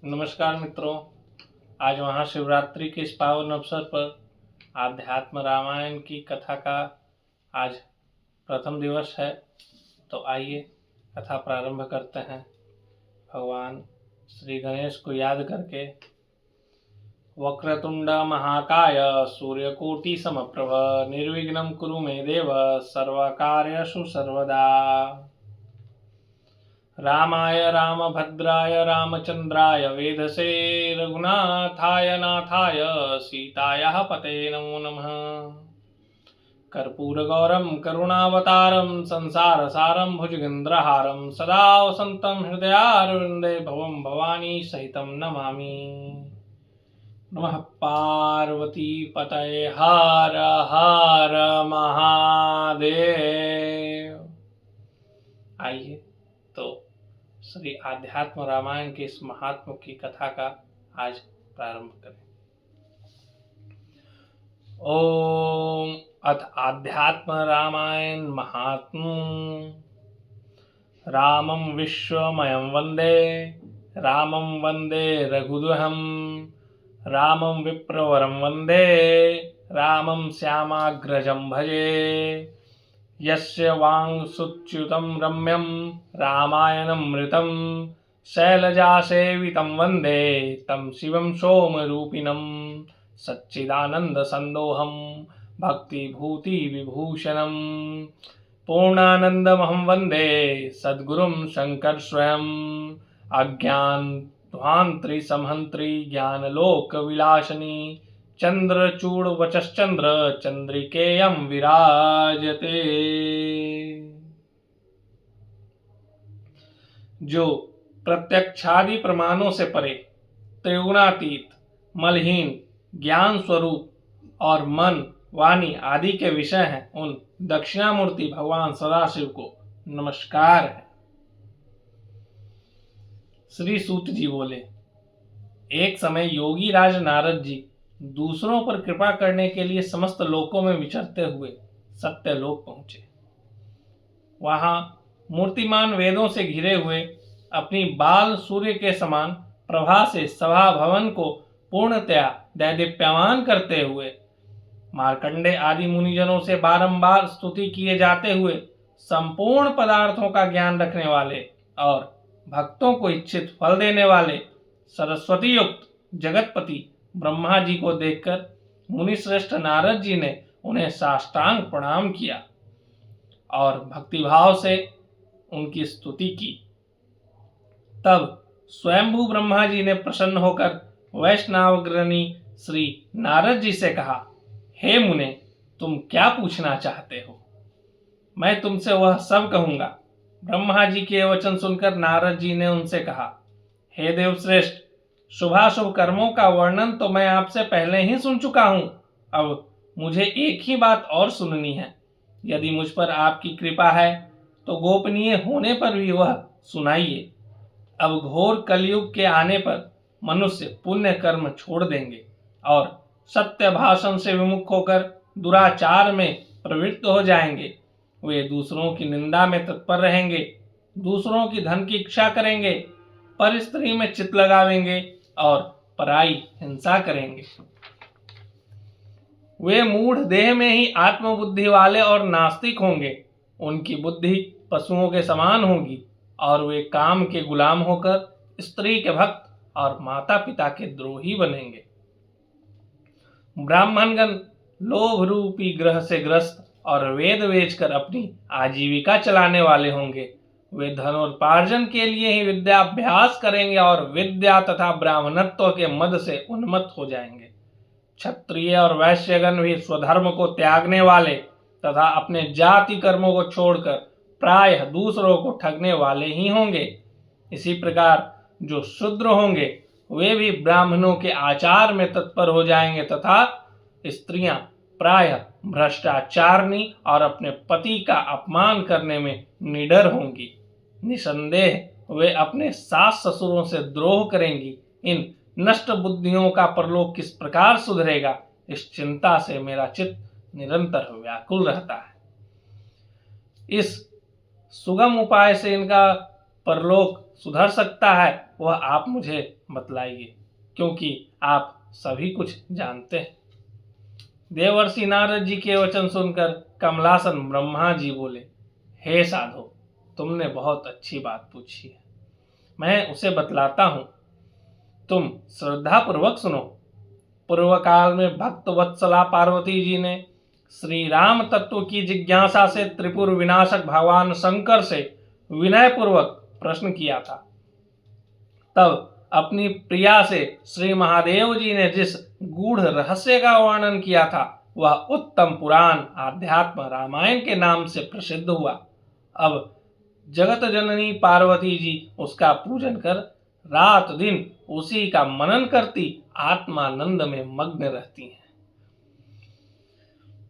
नमस्कार मित्रों, आज महाशिवरात्रि के इस पावन अवसर पर आध्यात्म रामायण की कथा का आज प्रथम दिवस है। तो आइए कथा प्रारंभ करते हैं भगवान श्री गणेश को याद करके। वक्रतुंड महाकाय सूर्यकोटि समप्रभ निर्विघ्नं कुरु मे देव सर्वकार्येषु सर्वदा। रामाय रामभद्राय रामचंद्राय वेधसे रघुनाथाय नाथाय सीतायाः पते नमो नमः। कर्पूरगौरं करुणावतारं संसारसारं भुजगेन्द्रहारं सदा वसन्तं हृदयारविन्दे भवं भवानी सहितं नमामि। नमः पार्वती पतये हर हर महादेव। आइए तो श्री आध्यात्म रामायण के इस महात्म की कथा का आज प्रारंभ करें। ओम अथ आध्यात्म रामायण महात्म। रामं विश्वमयं वंदे रामं वंदे रघुदहं रामं विप्रवरं वंदे रामं श्यामाग्रजं भजे। यस्य वाङ्सुच्युतं रम्यं रामायणमृतं शैलजासेवितं वन्दे तं शिवं सोमरूपिणं सच्चिदानन्दसन्दोहं भक्तिभूतिविभूषणं पूर्णानन्दमहं वन्दे सद्गुरुं शङ्करस्वयं अज्ञानध्वान्तरिसंहन्त्रि ज्ञानलोकविलासिनी चंद्रचूड़ वचश्चंद्र चंद्रिकेयं विराजते। जो प्रत्यक्षादि प्रमाणों से परे त्रिगुणातीत मलहीन ज्ञान स्वरूप और मन वाणी आदि के विषय हैं, उन दक्षिणामूर्ति भगवान सदाशिव को नमस्कार है। श्री सूत जी बोले, एक समय योगी राज नारद जी दूसरों पर कृपा करने के लिए समस्त लोकों में विचरते हुए सत्यलोक पहुंचे। वहां मूर्तिमान वेदों से घिरे हुए अपनी बाल सूर्य के समान प्रभा से सभा भवन को पूर्णतया दैदीप्यमान करते हुए मार्कंडे आदि मुनिजनों से बारंबार स्तुति किए जाते हुए संपूर्ण पदार्थों का ज्ञान रखने वाले और भक्तों को इच्छित फल देने वाले सरस्वती युक्त जगतपति ब्रह्मा जी को देखकर मुनिश्रेष्ठ नारद जी ने उन्हें साष्टांग प्रणाम किया और भक्तिभाव से उनकी स्तुति की। तब स्वयंभू ब्रह्मा जी ने प्रसन्न होकर वैष्णवाग्रणी श्री नारद जी से कहा, हे मुने, तुम क्या पूछना चाहते हो? मैं तुमसे वह सब कहूंगा। ब्रह्मा जी के वचन सुनकर नारद जी ने उनसे कहा, हे देवश्रेष्ठ, शुभाशुभ कर्मों का वर्णन तो मैं आपसे पहले ही सुन चुका हूं। अब मुझे एक ही बात और सुननी है। यदि मुझ पर आपकी कृपा है तो गोपनीय होने पर भी वह सुनाइए। अब घोर कलयुग के आने पर मनुष्य पुण्य कर्म छोड़ देंगे और सत्य भाषण से विमुख होकर दुराचार में प्रवृत्त हो जाएंगे। वे दूसरों की निंदा में तत्पर रहेंगे, दूसरों की धन की इच्छा करेंगे, पर स्त्री में चित्त लगावेंगे और पराई हिंसा करेंगे। वे मूढ़ देह में ही आत्मबुद्धि वाले और नास्तिक होंगे। उनकी बुद्धि पशुओं के समान होगी और वे काम के गुलाम होकर स्त्री के भक्त और माता पिता के द्रोही बनेंगे। ब्राह्मणगण लोभ रूपी ग्रह से ग्रस्त और वेद बेचकर अपनी आजीविका चलाने वाले होंगे। वे धनोपार्जन के लिए ही विद्याभ्यास करेंगे और विद्या तथा ब्राह्मणत्व के मद से उन्मत्त हो जाएंगे। क्षत्रिय और वैश्यगण भी स्वधर्म को त्यागने वाले तथा अपने जाति कर्मों को छोड़कर प्रायः दूसरों को ठगने वाले ही होंगे। इसी प्रकार जो शूद्र होंगे वे भी ब्राह्मणों के आचार में तत्पर हो जाएंगे तथा स्त्रियां प्रायः भ्रष्टाचारनी और अपने पति का अपमान करने में निडर होंगी। निसंदेह वे अपने सास ससुरों से द्रोह करेंगी। इन नष्ट बुद्धियों का परलोक किस प्रकार सुधरेगा, इस चिंता से मेरा चित्त निरंतर व्याकुल रहता है। इस सुगम उपाय से इनका परलोक सुधर सकता है वह आप मुझे बतलाइए, क्योंकि आप सभी कुछ जानते हैं। देवर्षि नारद जी के वचन सुनकर कमलासन ब्रह्मा जी बोले, हे साधो, तुमने बहुत अच्छी बात पूछी है, मैं उसे बतलाता हूं, तुम श्रद्धा पूर्वक सुनो। पूर्व काल में भक्त वत्सला पार्वती जी ने श्री राम तत्व की जिज्ञासा से त्रिपुर विनाशक भगवान शंकर से विनय पूर्वक प्रश्न किया था। तब अपनी प्रिया से श्री महादेव जी ने जिस गूढ़ रहस्य का वर्णन किया था वह उत्तम पुराण आध्यात्म रामायण के नाम से प्रसिद्ध हुआ। अब जगत जननी पार्वती जी उसका पूजन कर रात दिन उसी का मनन करती आत्मानंद में मग्न रहती हैं।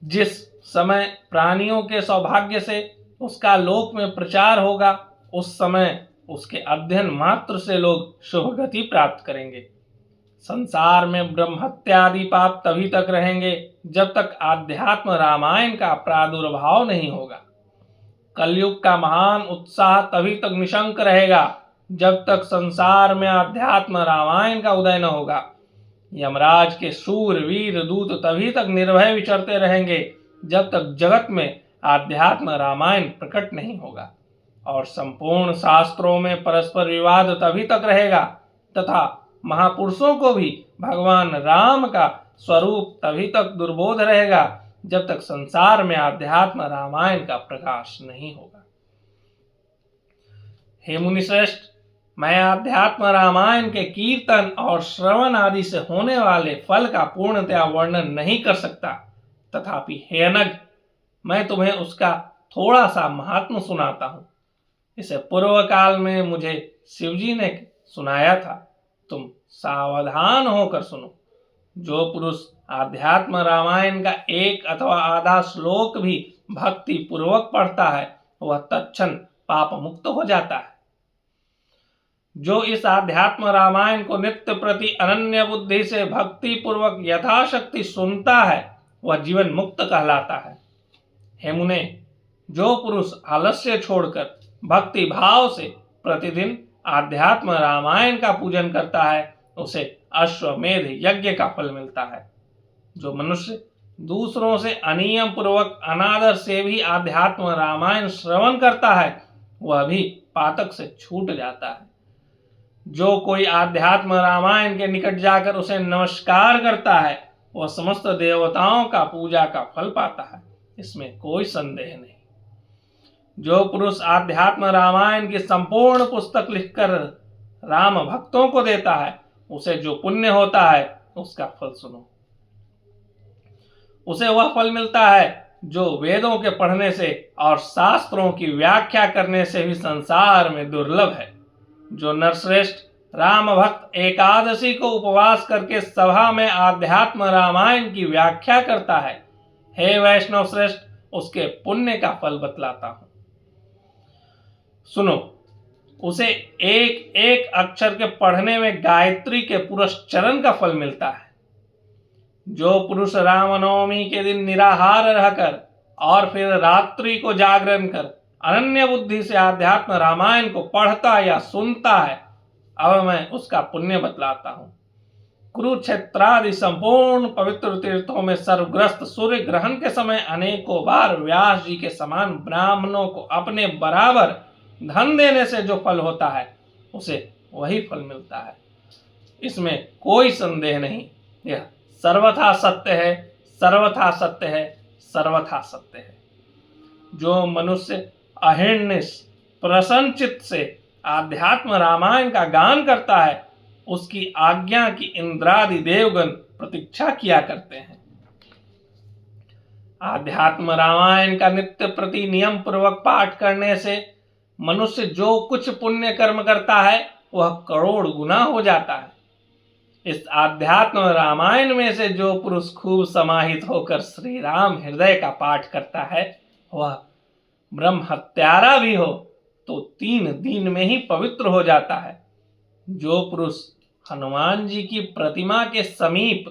जिस समय प्राणियों के सौभाग्य से उसका लोक में प्रचार होगा, उस समय उसके अध्ययन मात्र से लोग शुभ गति प्राप्त करेंगे। संसार में ब्रह्मत्यादि पाप तभी तक रहेंगे जब तक आध्यात्म रामायण का प्रादुर्भाव नहीं होगा। कलयुग का महान उत्साह तभी तक निशंक रहेगा जब तक संसार में आध्यात्म रामायण का उदय न होगा। यमराज के शूर वीर दूत तभी तक निर्भय विचरते रहेंगे जब तक जगत में आध्यात्म रामायण प्रकट नहीं होगा, और संपूर्ण शास्त्रों में परस्पर विवाद तभी तक रहेगा तथा महापुरुषों को भी भगवान राम का स्वरूप तभी तक दुर्बोध रहेगा जब तक संसार में आध्यात्म रामायण का प्रकाश नहीं होगा। हे मुनिश्रेष्ठ, मैं आध्यात्म रामायण के कीर्तन और श्रवण आदि से होने वाले फल का पूर्णतया वर्णन नहीं कर सकता, तथापि हे अनग, मैं तुम्हें उसका थोड़ा सा महात्म सुनाता हूं। इसे पूर्व काल में मुझे शिवजी ने सुनाया था, तुम सावधान होकर सुनो। जो पुरुष आध्यात्म रामायण का एक अथवा आधा श्लोक भी भक्ति पूर्वक पढ़ता है वह तत्क्षण पाप मुक्त हो जाता है। जो इस आध्यात्म रामायण को नित्य प्रति अनन्य बुद्धि से भक्ति पूर्वक यथाशक्ति सुनता है वह जीवन मुक्त कहलाता है। हे मुने, जो पुरुष आलस्य छोड़कर भक्ति भाव से प्रतिदिन आध्यात्म रामायण का पूजन करता है उसे अश्वमेध यज्ञ का फल मिलता है। जो मनुष्य दूसरों से अनियम पूर्वक अनादर से भी आध्यात्म रामायण श्रवण करता है वह भी पातक से छूट जाता है। जो कोई आध्यात्म रामायण के निकट जाकर उसे नमस्कार करता है वह समस्त देवताओं का पूजा का फल पाता है, इसमें कोई संदेह नहीं। जो पुरुष आध्यात्म रामायण की संपूर्ण पुस्तक लिखकर राम भक्तों को देता है उसे जो पुण्य होता है उसका फल सुनो। उसे वह फल मिलता है जो वेदों के पढ़ने से और शास्त्रों की व्याख्या करने से भी संसार में दुर्लभ है। जो नरश्रेष्ठ राम भक्त एकादशी को उपवास करके सभा में आध्यात्म रामायण की व्याख्या करता है, हे वैष्णव श्रेष्ठ, उसके पुण्य का फल बतलाता हूं, सुनो। उसे एक एक अक्षर के पढ़ने में गायत्री के पुरस्चरण का फल मिलता है। जो पुरुष रामनवमी के दिन निराहार रहकर और फिर रात्रि को जागरण कर अनन्य बुद्धि से आध्यात्म रामायण को पढ़ता या सुनता है, अब मैं उसका पुण्य बतलाता हूं। कुरुक्षेत्रादि संपूर्ण पवित्र तीर्थों में सर्वग्रस्त सूर्य ग्रहण के समय अनेकों बार व्यास जी के समान ब्राह्मणों को अपने बराबर धन देने से जो फल होता है उसे वही फल मिलता है, इसमें कोई संदेह नहीं। यह सर्वथा सत्य है, सर्वथा सत्य है, सर्वथा सत्य है। जो मनुष्य अहिर्निश प्रसन्न चित्त से आध्यात्म रामायण का गान करता है उसकी आज्ञा की इंद्रादि देवगण प्रतीक्षा किया करते हैं। आध्यात्म रामायण का नित्य प्रति नियम पूर्वक पाठ करने से मनुष्य जो कुछ पुण्य कर्म करता है वह करोड़ गुना हो जाता है। इस आध्यात्म रामायण में से जो पुरुष खूब समाहित होकर श्री राम हृदय का पाठ करता है वह ब्रह्म हत्यारा भी हो तो 3 दिन में ही पवित्र हो जाता है। जो पुरुष हनुमान जी की प्रतिमा के समीप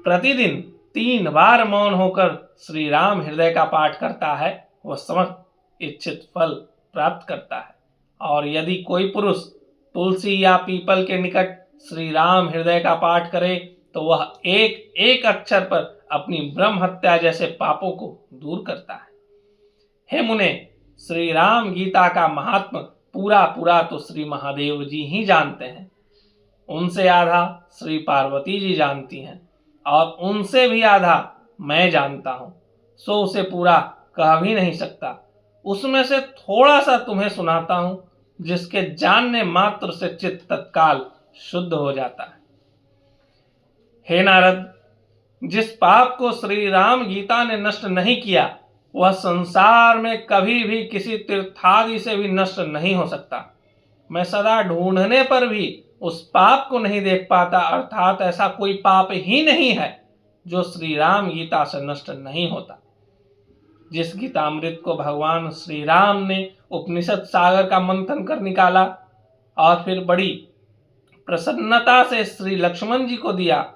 प्रतिदिन 3 बार मौन होकर श्री राम हृदय का पाठ करता है वह समस्त इच्छित फल प्राप्त करता है। और यदि कोई पुरुष तुलसी या पीपल के निकट श्री राम हृदय का पाठ करे तो वह एक एक अक्षर पर अपनी ब्रह्म हत्या जैसे पापों को दूर करता है। हे मुने, श्री राम गीता का महात्म पूरा पूरा तो श्री महादेव जी ही जानते हैं। उनसे आधा श्री पार्वती जी जानती हैं और उनसे भी आधा मैं जानता हूं, सो उसे पूरा कह भी नहीं सकता। उसमें से थोड़ा सा तुम्हें सुनाता हूं, जिसके जानने मात्र से चित्त तत्काल शुद्ध हो जाता है। हे नारद, जिस पाप को श्री राम गीता ने नष्ट नहीं किया वह संसार में कभी भी किसी तीर्थादि से भी नष्ट नहीं हो सकता। मैं सदा ढूंढने पर भी उस पाप को नहीं देख पाता, अर्थात ऐसा कोई पाप ही नहीं है जो श्री राम गीता से नष्ट नहीं होता। जिस गीतामृत को भगवान श्री राम ने उपनिषद सागर का मंथन कर निकाला और फिर बड़ी प्रसन्नता से श्री लक्ष्मण जी को दिया,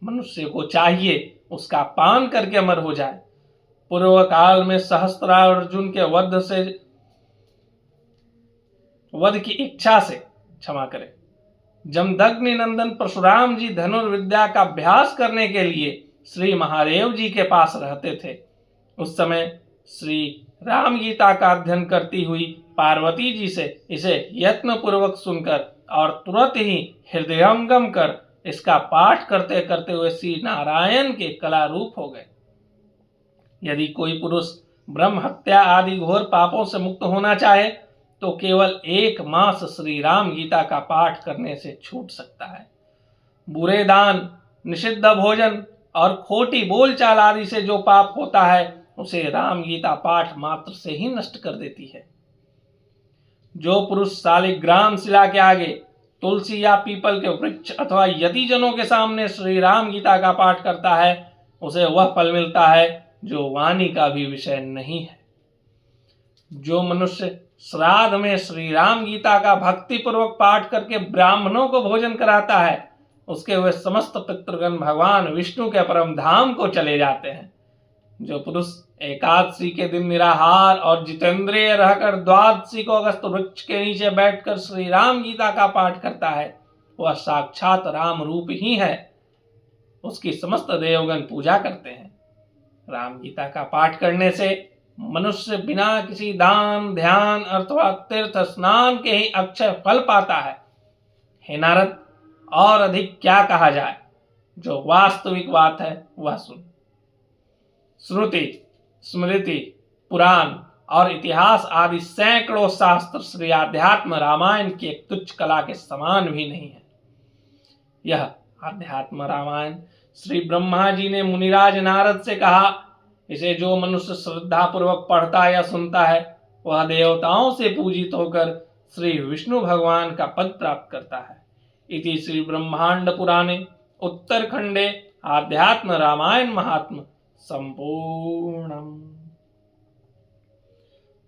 मनुष्य को चाहिए उसका पान करके अमर हो जाए। पूर्व काल में सहस्त्रार्जुन के वध की इच्छा से क्षमा करें, जमदग्नि नंदन परशुराम जी धनुर्विद्या का अभ्यास करने के लिए श्री महादेव जी के पास रहते थे। उस समय श्री राम गीता का अध्ययन करती हुई पार्वती जी से इसे यत्न पूर्वक सुनकर और तुरंत ही हृदयंगम कर इसका पाठ करते करते हुए श्री नारायण के कला रूप हो गए। यदि कोई पुरुष ब्रह्म हत्या आदि घोर पापों से मुक्त होना चाहे तो केवल 1 मास श्री राम गीता का पाठ करने से छूट सकता है। बुरे दान, निषिद्ध भोजन और खोटी बोलचाल आदि से जो पाप होता है उसे राम गीता पाठ मात्र से ही नष्ट कर देती है। जो पुरुष शालिग्राम शिला के आगे, तुलसी या पीपल के वृक्ष अथवा यतिजनों के सामने श्री राम गीता का पाठ करता है उसे वह फल मिलता है जो वाणी का भी विषय नहीं है। जो मनुष्य श्राद्ध में श्री राम गीता का भक्ति पूर्वक पाठ करके ब्राह्मणों को भोजन कराता है उसके वे समस्त पितृगण भगवान विष्णु के परम धाम को चले जाते हैं। जो पुरुष एकादशी के दिन निराहार और जितेंद्रिय रहकर द्वादशी को अगस्त वृक्ष के नीचे बैठकर श्री राम गीता का पाठ करता है वह साक्षात राम रूप ही है। उसकी समस्त देवगण पूजा करते हैं। राम गीता का पाठ करने से मनुष्य बिना किसी दान, ध्यान अथवा तीर्थ स्नान के ही अक्षय फल पाता है। हे नारद, और अधिक क्या कहा जाए, जो वास्तविक बात है वह सुन। श्रुति, स्मृति, पुराण और इतिहास आदि सैकड़ों शास्त्र श्री आध्यात्म रामायण की एक तुच्छ कला के समान भी नहीं है। यह आध्यात्म रामायण श्री ब्रह्मा जी ने मुनिराज नारद से कहा, इसे जो मनुष्य श्रद्धा पूर्वक पढ़ता या सुनता है वह देवताओं से पूजित होकर श्री विष्णु भगवान का पद प्राप्त करता है। इति श्री ब्रह्मांड पुराणे उत्तरखंडे आध्यात्म रामायण महात्म संपूर्णम।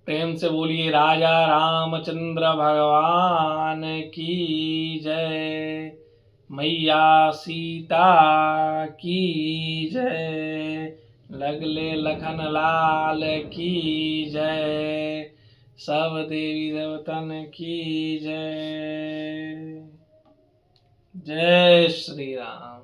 प्रेम से बोलिए राजा रामचंद्र भगवान की जय, मैया सीता की जय, लगले लखन लाल की जय, सब देवी देवतन की जय। जय श्री राम।